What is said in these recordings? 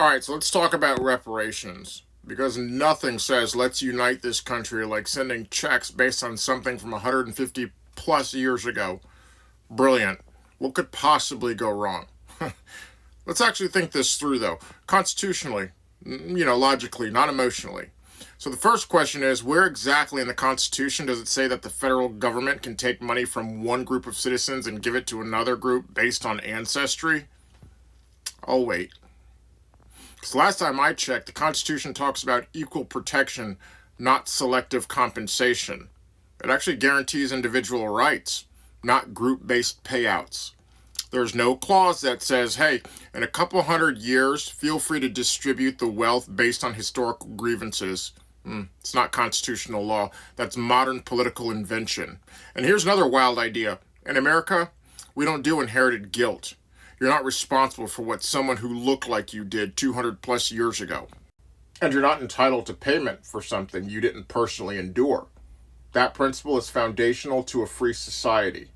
All right, so let's talk about reparations. Because nothing says let's unite this country like sending checks based on something from 150 plus years ago. Brilliant. What could possibly go wrong? Let's actually think this through, though. Constitutionally, logically, not emotionally. So the first question is, where exactly in the Constitution does it say that the federal government can take money from one group of citizens and give it to another group based on ancestry? Oh, wait. Because last time I checked, the Constitution talks about equal protection, not selective compensation. It actually guarantees individual rights, not group-based payouts. There's no clause that says, hey, in a couple hundred years, feel free to distribute the wealth based on historical grievances. It's not constitutional law. That's modern political invention. And here's another wild idea. In America, we don't do inherited guilt. You're not responsible for what someone who looked like you did 200 plus years ago. And you're not entitled to payment for something you didn't personally endure. That principle is foundational to a free society.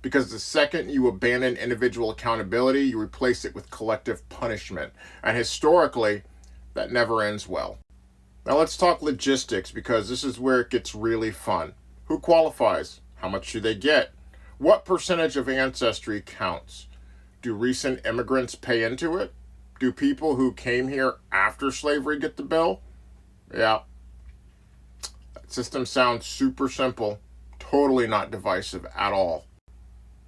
Because the second you abandon individual accountability, you replace it with collective punishment. And historically, that never ends well. Now let's talk logistics, because this is where it gets really fun. Who qualifies? How much do they get? What percentage of ancestry counts? Do recent immigrants pay into it? Do people who came here after slavery get the bill? Yeah. That system sounds super simple, totally not divisive at all.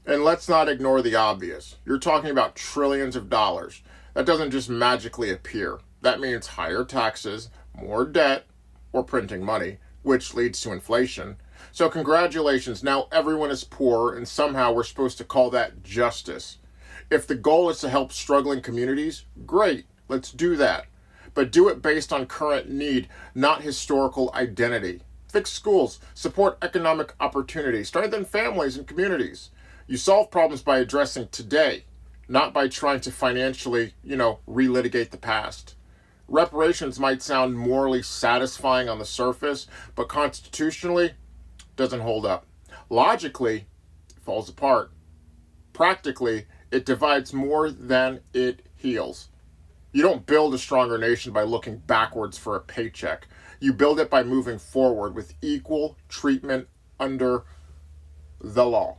And let's not ignore the obvious. You're talking about trillions of dollars. That doesn't just magically appear. That means higher taxes, more debt, or printing money, which leads to inflation. So congratulations, now everyone is poor, and somehow we're supposed to call that justice. If the goal is to help struggling communities, great, let's do that. But do it based on current need, not historical identity. Fix schools, support economic opportunity, strengthen families and communities. You solve problems by addressing today, not by trying to financially, relitigate the past. Reparations might sound morally satisfying on the surface, but constitutionally, doesn't hold up. Logically, it falls apart. Practically, it divides more than it heals. You don't build a stronger nation by looking backwards for a paycheck. You build it by moving forward with equal treatment under the law.